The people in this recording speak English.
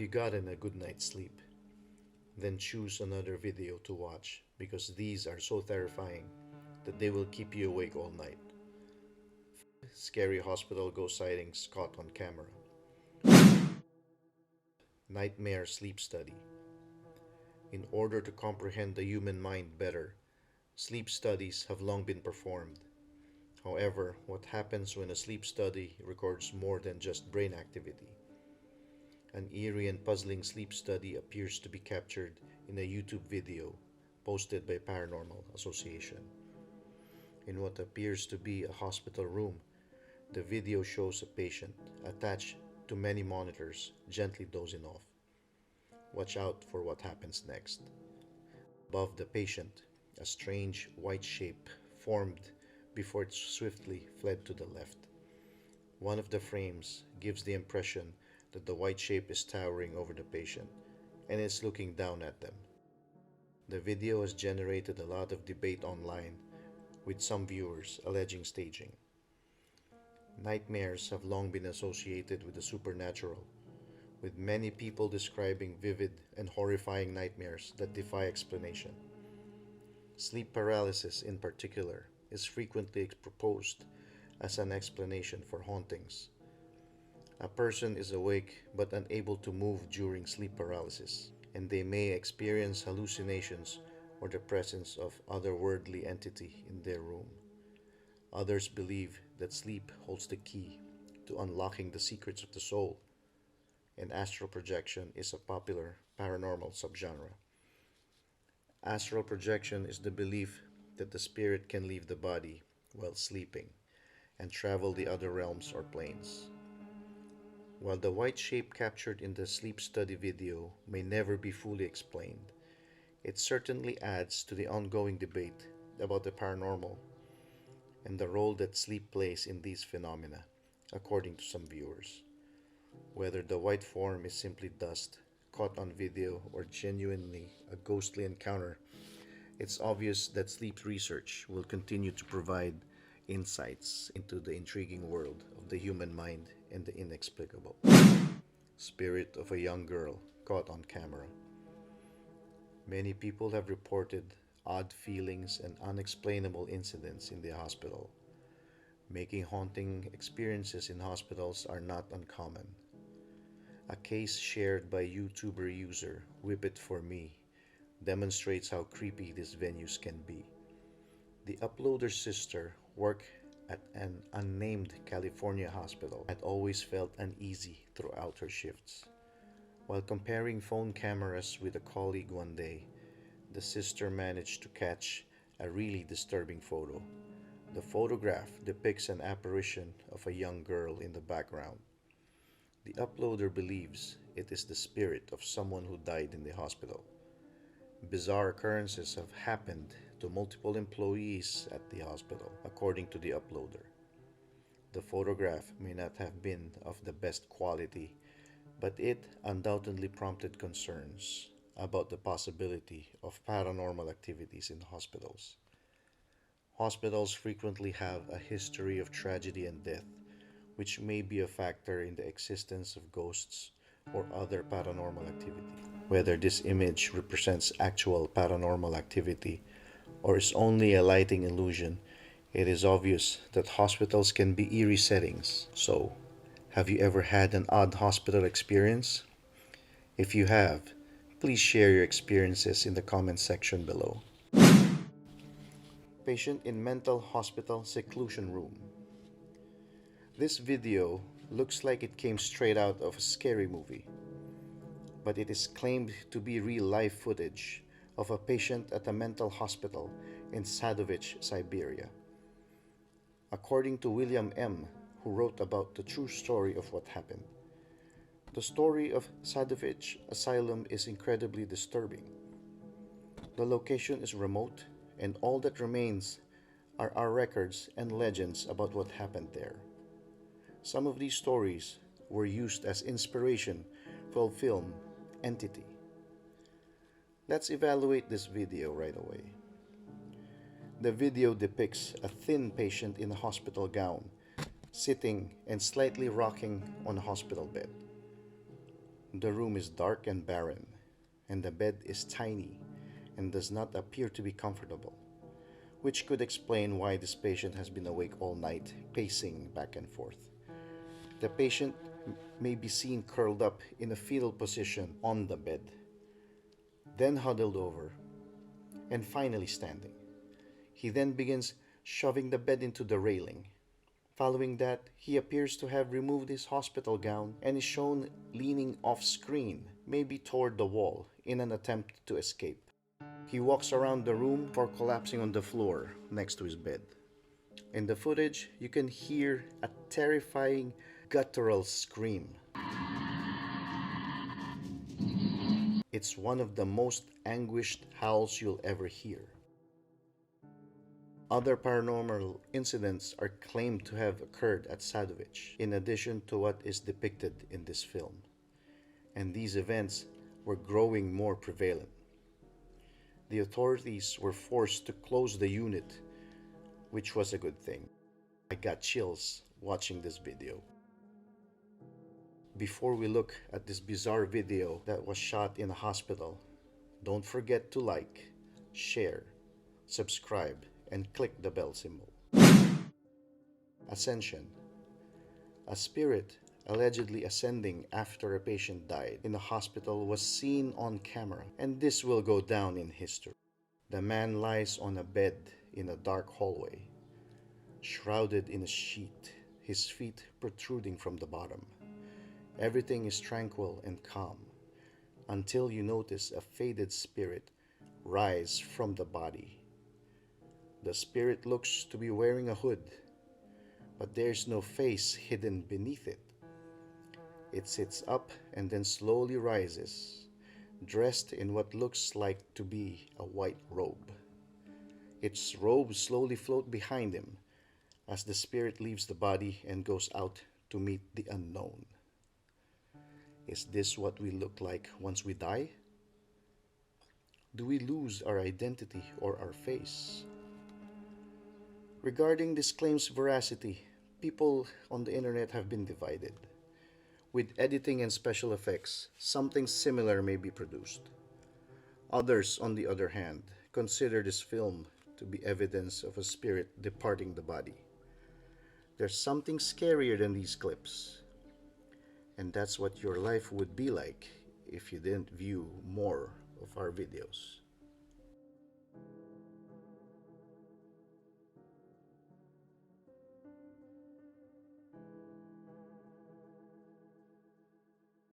Have you gotten a good night's sleep? Then choose another video to watch because these are so terrifying that they will keep you awake all night. Scary hospital ghost sightings caught on camera. Nightmare sleep study. In order to comprehend the human mind better, sleep studies have long been performed. However, what happens when a sleep study records more than just brain activity? An eerie and puzzling sleep study appears to be captured in a YouTube video posted by Paranormal Association. In what appears to be a hospital room, the video shows a patient attached to many monitors gently dozing off. Watch out for what happens next. Above the patient, a strange white shape formed before it swiftly fled to the left. One of the frames gives the impression that the white shape is towering over the patient and is looking down at them. The video has generated a lot of debate online, with some viewers alleging staging. Nightmares have long been associated with the supernatural, with many people describing vivid and horrifying nightmares that defy explanation. Sleep paralysis, in particular, is frequently proposed as an explanation for hauntings. A person is awake but unable to move during sleep paralysis, and they may experience hallucinations or the presence of otherworldly entity in their room. Others believe that sleep holds the key to unlocking the secrets of the soul, and astral projection is a popular paranormal subgenre. Astral projection is the belief that the spirit can leave the body while sleeping and travel the other realms or planes. While the white shape captured in the sleep study video may never be fully explained, it certainly adds to the ongoing debate about the paranormal and the role that sleep plays in these phenomena, according to some viewers. Whether the white form is simply dust caught on video or genuinely a ghostly encounter, it's obvious that sleep research will continue to provide insights into the intriguing world of the human mind and the inexplicable. Spirit of a young girl caught on camera. Many people have reported odd feelings and unexplainable incidents in the hospital, making haunting experiences in hospitals are not uncommon. A case shared by YouTuber user Whip It For Me demonstrates how creepy these venues can be. The uploader's sister worked at an unnamed California hospital and had always felt uneasy throughout her shifts. While comparing phone cameras with a colleague one day, the sister managed to catch a really disturbing photo. The photograph depicts an apparition of a young girl in the background. The uploader believes it is the spirit of someone who died in the hospital. Bizarre occurrences have happened to multiple employees at the hospital, according to the uploader. The photograph may not have been of the best quality, but it undoubtedly prompted concerns about the possibility of paranormal activities in hospitals. Hospitals frequently have a history of tragedy and death, which may be a factor in the existence of ghosts or other paranormal activity. Whether this image represents actual paranormal activity or is only a lighting illusion, it is obvious that hospitals can be eerie settings. So, have you ever had an odd hospital experience? If you have, please share your experiences in the comment section below. Patient in mental hospital seclusion room. This video looks like it came straight out of a scary movie, but it is claimed to be real-life footage of a patient at a mental hospital in Sadovich, Siberia. According to William M., who wrote about the true story of what happened, the story of Sadovich Asylum is incredibly disturbing. The location is remote, and all that remains are our records and legends about what happened there. Some of these stories were used as inspiration for the film Entity. Let's evaluate this video right away. The video depicts a thin patient in a hospital gown, sitting and slightly rocking on a hospital bed. The room is dark and barren, and the bed is tiny and does not appear to be comfortable, which could explain why this patient has been awake all night, pacing back and forth. The patient may be seen curled up in a fetal position on the bed, then huddled over, and finally standing. He then begins shoving the bed into the railing. Following that, he appears to have removed his hospital gown and is shown leaning off screen, maybe toward the wall, in an attempt to escape. He walks around the room before collapsing on the floor next to his bed. In the footage, you can hear a terrifying guttural scream. It's one of the most anguished howls you'll ever hear. Other paranormal incidents are claimed to have occurred at Sadovich, in addition to what is depicted in this film. And these events were growing more prevalent. The authorities were forced to close the unit, which was a good thing. I got chills watching this video. Before we look at this bizarre video that was shot in a hospital, don't forget to like, share, subscribe, and click the bell symbol. Ascension. A spirit allegedly ascending after a patient died in a hospital was seen on camera, and this will go down in history. The man lies on a bed in a dark hallway, shrouded in a sheet, his feet protruding from the bottom. Everything is tranquil and calm, until you notice a faded spirit rise from the body. The spirit looks to be wearing a hood, but there's no face hidden beneath it. It sits up and then slowly rises, dressed in what looks like to be a white robe. Its robes slowly float behind him as the spirit leaves the body and goes out to meet the unknown. Is this what we look like once we die? Do we lose our identity or our face? Regarding this claim's veracity, people on the internet have been divided. With editing and special effects, something similar may be produced. Others, on the other hand, consider this film to be evidence of a spirit departing the body. There's something scarier than these clips. And that's what your life would be like if you didn't view more of our videos.